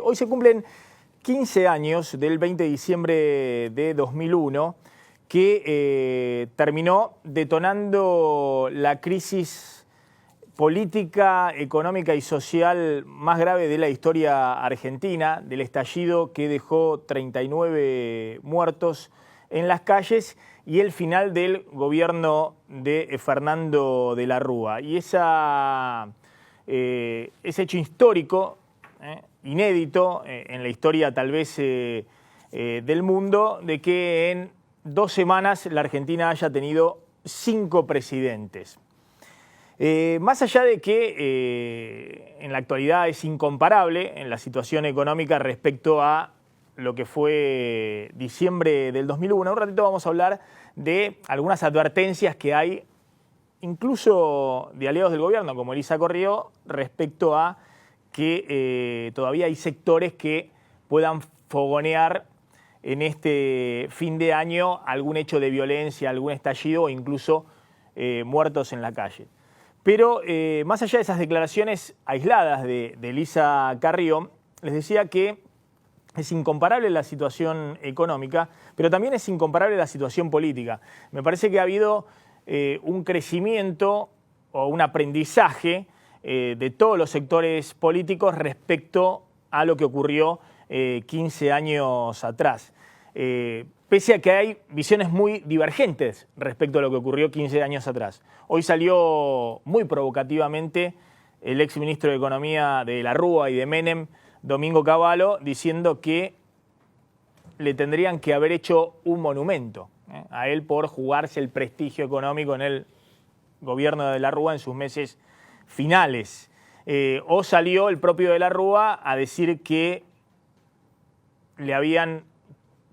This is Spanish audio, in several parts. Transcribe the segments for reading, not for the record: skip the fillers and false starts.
Hoy se cumplen 15 años del 20 de diciembre de 2001, que terminó detonando la crisis política, económica y social más grave de la historia argentina, del estallido que dejó 39 muertos en las calles y el final del gobierno de Fernando de la Rúa. Y ese hecho histórico, inédito en la historia tal vez del mundo, de que en 2 semanas la Argentina haya tenido 5 presidentes. Más allá de que en la actualidad es incomparable en la situación económica respecto a lo que fue diciembre del 2001, un ratito vamos a hablar de algunas advertencias que hay, incluso de aliados del gobierno, como Elisa Corrió, respecto a que todavía hay sectores que puedan fogonear en este fin de año algún hecho de violencia, algún estallido o incluso muertos en la calle. Pero más allá de esas declaraciones aisladas de Elisa Carrió, les decía que es incomparable la situación económica, pero también es incomparable la situación política. Me parece que ha habido un crecimiento o un aprendizaje de todos los sectores políticos respecto a lo que ocurrió 15 años atrás. Pese a que hay visiones muy divergentes respecto a lo que ocurrió 15 años atrás. Hoy salió muy provocativamente el exministro de Economía de la Rúa y de Menem, Domingo Cavallo, diciendo que le tendrían que haber hecho un monumento a él por jugarse el prestigio económico en el gobierno de la Rúa en sus meses finales. O salió el propio de la Rúa a decir que le habían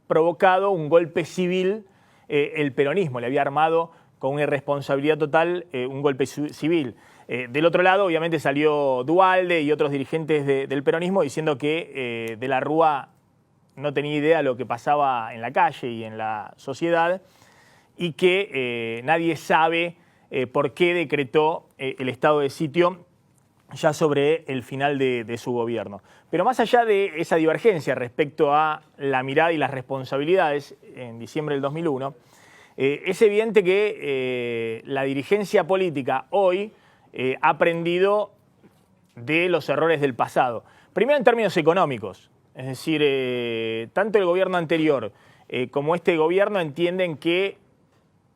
provocado un golpe civil el peronismo, le había armado con una irresponsabilidad total un golpe civil. Del otro lado, obviamente, salió Duhalde y otros dirigentes del peronismo diciendo que de la Rúa no tenía idea de lo que pasaba en la calle y en la sociedad y que nadie sabe por qué decretó el estado de sitio ya sobre el final de su gobierno. Pero más allá de esa divergencia respecto a la mirada y las responsabilidades en diciembre del 2001, es evidente que la dirigencia política hoy ha aprendido de los errores del pasado. Primero en términos económicos, es decir, tanto el gobierno anterior como este gobierno entienden que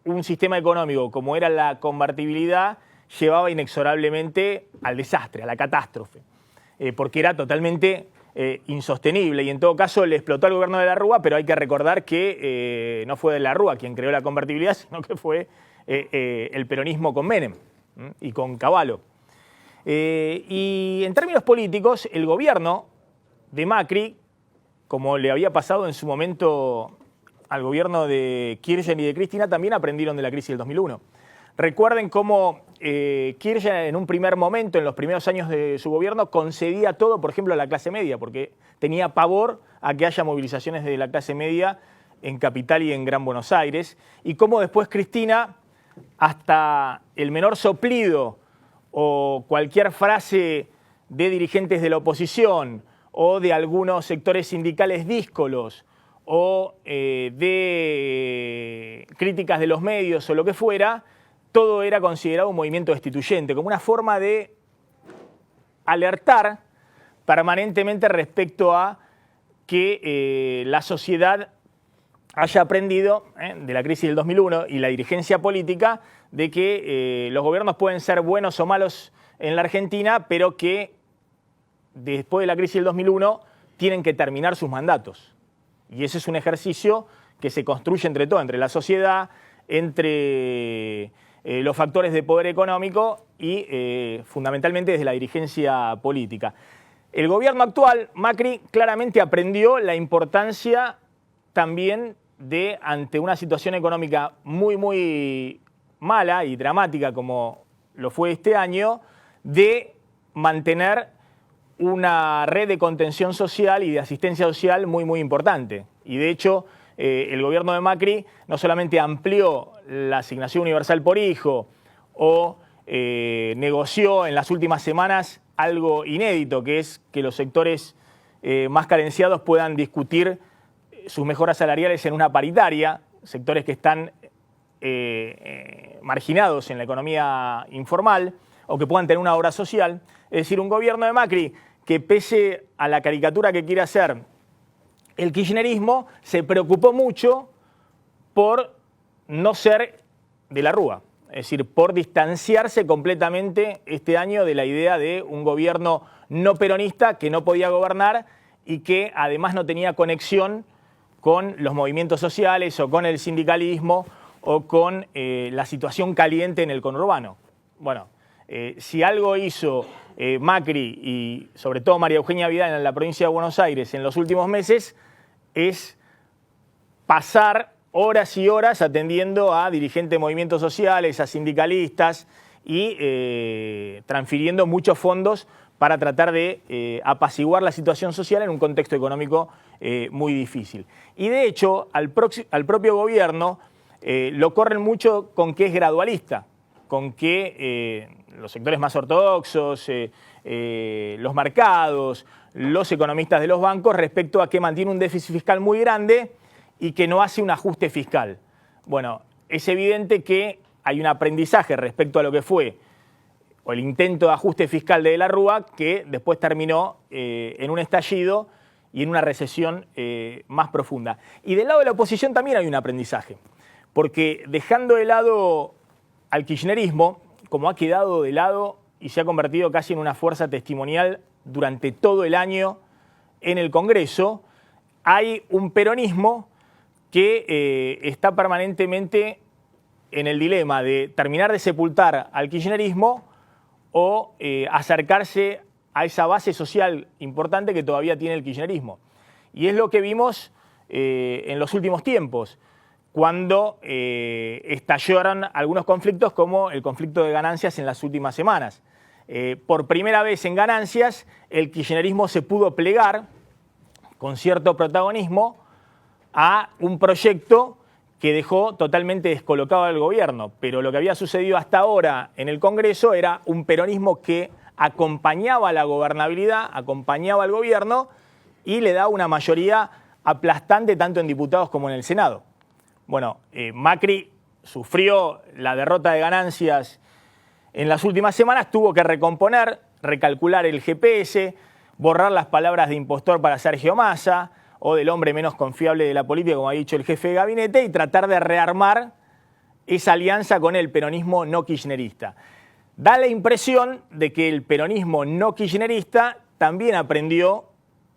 un sistema económico como era la convertibilidad llevaba inexorablemente al desastre, a la catástrofe, porque era totalmente insostenible y en todo caso le explotó al gobierno de la Rúa, pero hay que recordar que no fue de la Rúa quien creó la convertibilidad, sino que fue el peronismo con Menem y con Cavallo. Y en términos políticos, el gobierno de Macri, como le había pasado en su momento al gobierno de Kirchner y de Cristina, también aprendieron de la crisis del 2001. Recuerden cómo Kirchner en un primer momento, en los primeros años de su gobierno, concedía todo, por ejemplo, a la clase media, porque tenía pavor a que haya movilizaciones de la clase media en Capital y en Gran Buenos Aires, y cómo después Cristina, hasta el menor soplido o cualquier frase de dirigentes de la oposición o de algunos sectores sindicales díscolos o de críticas de los medios o lo que fuera, todo era considerado un movimiento destituyente, como una forma de alertar permanentemente respecto a que la sociedad haya aprendido de la crisis del 2001 y la dirigencia política de que los gobiernos pueden ser buenos o malos en la Argentina, pero que después de la crisis del 2001 tienen que terminar sus mandatos. Y ese es un ejercicio que se construye entre todo, entre la sociedad, entre los factores de poder económico y fundamentalmente desde la dirigencia política. El gobierno actual, Macri, claramente aprendió la importancia también de, ante una situación económica muy mala y dramática como lo fue este año, de mantener una red de contención social y de asistencia social muy importante. Y de hecho, el gobierno de Macri no solamente amplió la asignación universal por hijo o negoció en las últimas semanas algo inédito, que es que los sectores más carenciados puedan discutir sus mejoras salariales en una paritaria, sectores que están marginados en la economía informal o que puedan tener una obra social. Es decir, un gobierno de Macri que, pese a la caricatura que quiere hacer el kirchnerismo, se preocupó mucho por no ser de la Rúa, es decir, por distanciarse completamente este año de la idea de un gobierno no peronista que no podía gobernar y que además no tenía conexión con los movimientos sociales o con el sindicalismo o con la situación caliente en el conurbano. Bueno, si algo hizo Macri y sobre todo María Eugenia Vidal en la provincia de Buenos Aires en los últimos meses es pasar horas y horas atendiendo a dirigentes de movimientos sociales, a sindicalistas y transfiriendo muchos fondos para tratar de apaciguar la situación social en un contexto económico muy difícil. Y de hecho, al propio gobierno lo corren mucho con que es gradualista, con que los sectores más ortodoxos, los mercados, los economistas de los bancos, respecto a que mantiene un déficit fiscal muy grande y que no hace un ajuste fiscal. Bueno, es evidente que hay un aprendizaje respecto a lo que fue o el intento de ajuste fiscal de la Rúa, que después terminó en un estallido y en una recesión más profunda. Y del lado de la oposición también hay un aprendizaje, porque dejando de lado al kirchnerismo, como ha quedado de lado y se ha convertido casi en una fuerza testimonial durante todo el año en el Congreso, hay un peronismo que está permanentemente en el dilema de terminar de sepultar al kirchnerismo o acercarse a esa base social importante que todavía tiene el kirchnerismo. Y es lo que vimos en los últimos tiempos, cuando estallaron algunos conflictos como el conflicto de ganancias en las últimas semanas. Por primera vez en ganancias, el kirchnerismo se pudo plegar con cierto protagonismo a un proyecto que dejó totalmente descolocado al gobierno. Pero lo que había sucedido hasta ahora en el Congreso era un peronismo que acompañaba la gobernabilidad, acompañaba al gobierno y le da una mayoría aplastante tanto en diputados como en el Senado. Bueno, Macri sufrió la derrota de ganancias en las últimas semanas, tuvo que recomponer, recalcular el GPS, borrar las palabras de impostor para Sergio Massa o del hombre menos confiable de la política, como ha dicho el jefe de gabinete, y tratar de rearmar esa alianza con el peronismo no kirchnerista. Da la impresión de que el peronismo no kirchnerista también aprendió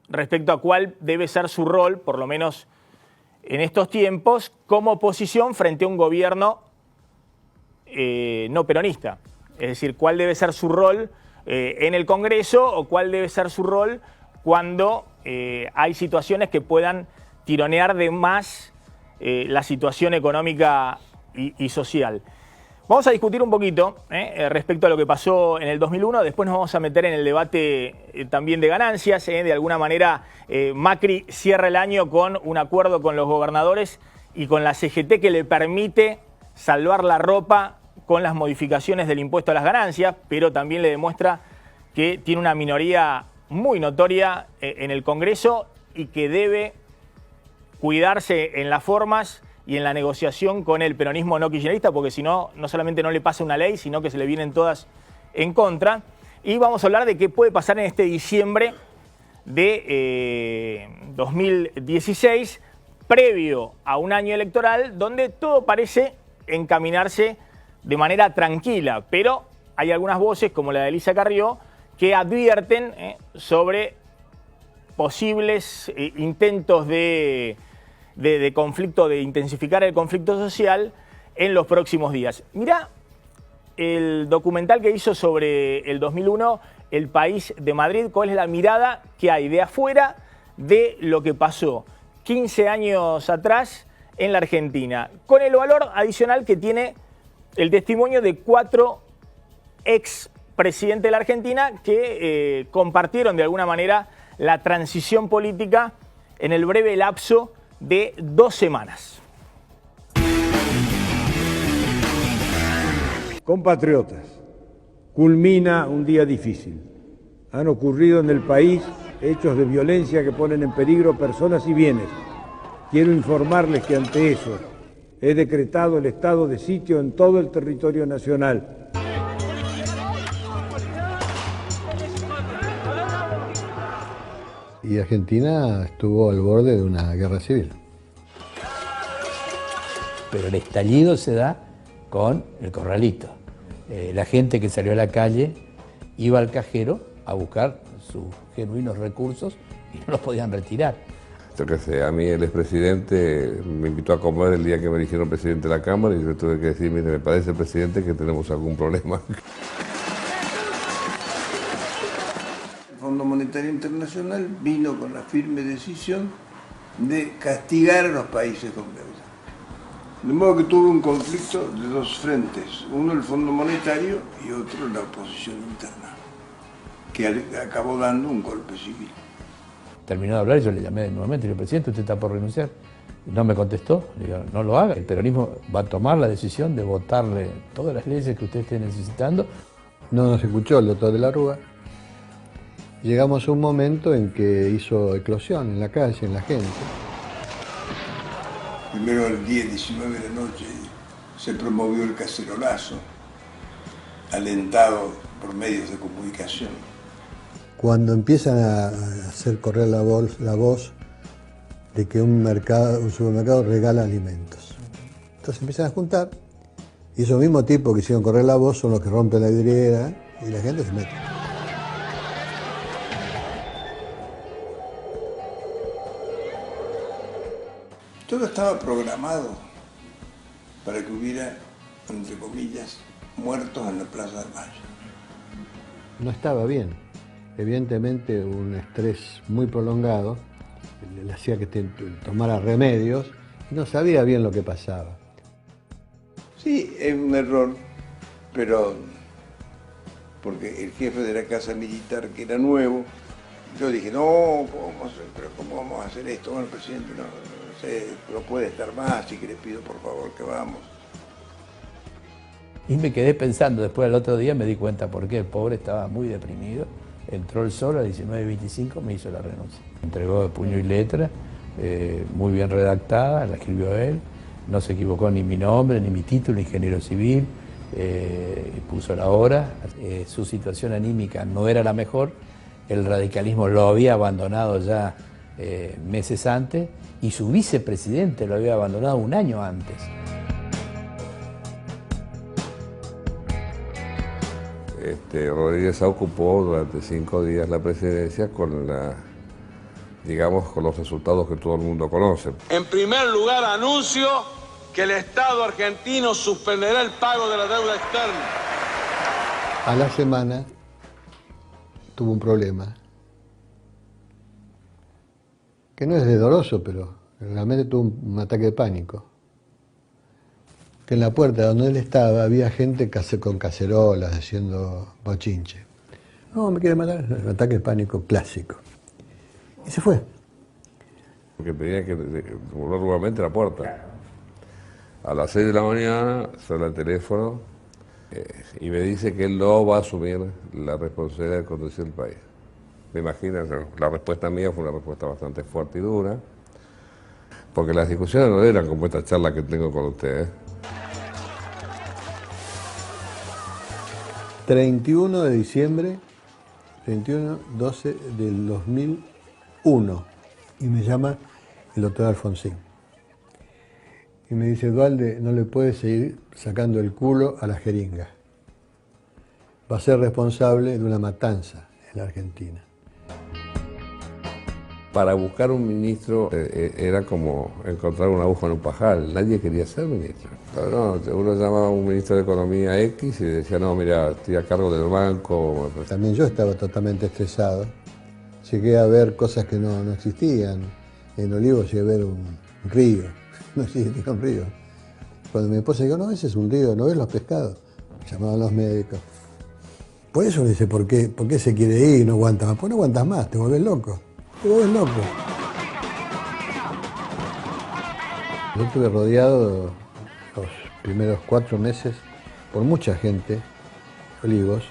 respecto a cuál debe ser su rol, por lo menos en estos tiempos, como oposición frente a un gobierno no peronista. Es decir, cuál debe ser su rol en el Congreso o cuál debe ser su rol cuando hay situaciones que puedan tironear de más la situación económica y social. Vamos a discutir un poquito respecto a lo que pasó en el 2001, después nos vamos a meter en el debate también de ganancias. De alguna manera Macri cierra el año con un acuerdo con los gobernadores y con la CGT que le permite salvar la ropa con las modificaciones del impuesto a las ganancias, pero también le demuestra que tiene una minoría muy notoria en el Congreso y que debe cuidarse en las formas y en la negociación con el peronismo no kirchnerista, porque si no, no solamente no le pasa una ley, sino que se le vienen todas en contra. Y vamos a hablar de qué puede pasar en este diciembre de 2016, previo a un año electoral, donde todo parece encaminarse de manera tranquila, pero hay algunas voces, como la de Elisa Carrió, que advierten sobre posibles intentos de conflicto, de intensificar el conflicto social en los próximos días. Mirá el documental que hizo sobre el 2001, El País de Madrid, cuál es la mirada que hay de afuera de lo que pasó 15 años atrás en la Argentina, con el valor adicional que tiene el testimonio de 4 expresidentes de la Argentina que compartieron de alguna manera la transición política en el breve lapso de 2 semanas. Compatriotas, culmina un día difícil. Han ocurrido en el país hechos de violencia que ponen en peligro personas y bienes. Quiero informarles que ante eso he decretado el estado de sitio en todo el territorio nacional. Y Argentina estuvo al borde de una guerra civil. Pero el estallido se da con el corralito. La gente que salió a la calle iba al cajero a buscar sus genuinos recursos y no los podían retirar. Yo qué sé, a mí el expresidente me invitó a comer el día que me eligieron presidente de la Cámara y yo tuve que decir, mire, me parece, presidente, que tenemos algún problema. El Fondo Monetario Internacional vino con la firme decisión de castigar a los países con deuda. De modo que tuvo un conflicto de dos frentes, uno el Fondo Monetario y otro la oposición interna, que acabó dando un golpe civil. Terminó de hablar y yo le llamé nuevamente y le dije, presidente, usted está por renunciar. Y no me contestó, le digo, no lo haga. El peronismo va a tomar la decisión de votarle todas las leyes que usted esté necesitando. No nos escuchó el doctor de la Rúa. Llegamos a un momento en que hizo eclosión en la calle, en la gente. Primero el día 19 de la noche se promovió el cacerolazo, alentado por medios de comunicación. Cuando empiezan a hacer correr la voz de que un supermercado regala alimentos. Entonces empiezan a juntar y esos mismos tipos que hicieron correr la voz son los que rompen la vidriera y la gente se mete. Todo estaba programado para que hubiera, entre comillas, muertos en la Plaza de Mayo. No estaba bien. Evidentemente un estrés muy prolongado le hacía que tomara remedios y no sabía bien lo que pasaba. Sí, es un error, pero porque el jefe de la casa militar, que era nuevo, yo dije, no, ¿cómo vamos a hacer esto? Bueno, presidente, no sé, no puede estar más, así que le pido por favor que vamos. Y me quedé pensando, después al otro día me di cuenta por qué. El pobre estaba muy deprimido. Entró el sol a 19:25, me hizo la renuncia. Entregó de puño y letra, muy bien redactada, la escribió él. No se equivocó ni mi nombre, ni mi título, ingeniero civil. Puso la hora. Su situación anímica no era la mejor. El radicalismo lo había abandonado ya meses antes y su vicepresidente lo había abandonado un año antes. Rodríguez ocupó durante 5 días la presidencia con con los resultados que todo el mundo conoce. En primer lugar, anuncio que el Estado argentino suspenderá el pago de la deuda externa. A la semana tuvo un problema, que no es doloroso, pero realmente tuvo un ataque de pánico. Que en la puerta donde él estaba había gente con cacerolas haciendo bochinche. No, me quiere matar. Un ataque de pánico clásico. Y se fue. Porque tenía que volver nuevamente a la puerta. A las 6 de la mañana suena el teléfono y me dice que él no va a asumir la responsabilidad de conducir el país. Me imagino, la respuesta mía fue una respuesta bastante fuerte y dura, porque las discusiones no eran como esta charla que tengo con usted. 31 de diciembre, 31-12 del 2001, y me llama el doctor Alfonsín. Y me dice, Duhalde, no le puedes seguir sacando el culo a la jeringa. Va a ser responsable de una matanza en la Argentina. Para buscar un ministro era como encontrar una aguja en un pajar. Nadie quería ser ministro. Pero no, uno llamaba a un ministro de Economía X y decía, no, mira, estoy a cargo del banco. También yo estaba totalmente estresado. Llegué a ver cosas que no existían. En Olivos llegué a ver un río. No existía un río. Cuando mi esposa dijo, no, ese es un río, ¿no ves los pescados? Llamaban los médicos. Por eso le dice, ¿por qué se quiere ir y no aguanta más? Pues no aguantas más, te volvés loco. Te volvés loco. Yo estuve rodeado los primeros 4 meses por mucha gente, Olivos,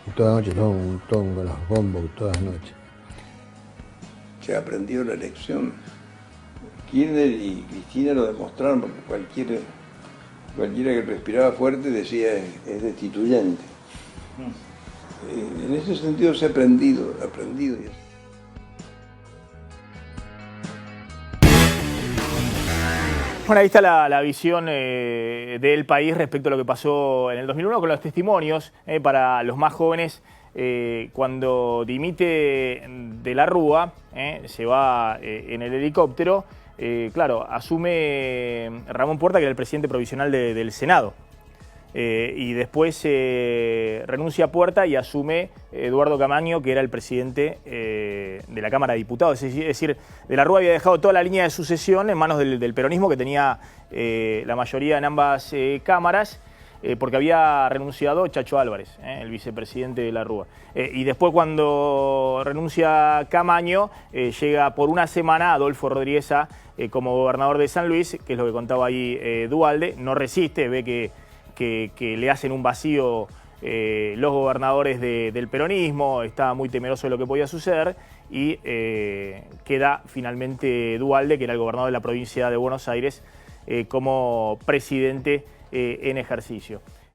y toda la noche, todo con los bombos, todas las noches. se aprendió la lección. Kirchner y Cristina lo demostraron, porque cualquiera que respiraba fuerte decía es destituyente. En ese sentido se ha aprendido. Bueno, ahí está la visión del país respecto a lo que pasó en el 2001 con los testimonios para los más jóvenes. Cuando dimite de la Rúa, se va en el helicóptero, claro, asume Ramón Puerta, que era el presidente provisional del Senado. Y después renuncia a Puerta y asume Eduardo Camaño, que era el presidente de la Cámara de Diputados. Es decir, de la Rúa había dejado toda la línea de sucesión en manos del peronismo, que tenía la mayoría en ambas cámaras, porque había renunciado Chacho Álvarez, el vicepresidente de la Rúa. Y después, cuando renuncia Camaño, llega por una semana Adolfo Rodríguez como gobernador de San Luis, que es lo que contaba ahí Duhalde. No resiste, ve que le hacen un vacío los gobernadores del peronismo, está muy temeroso de lo que podía suceder y queda finalmente Duhalde, que era el gobernador de la provincia de Buenos Aires, como presidente en ejercicio.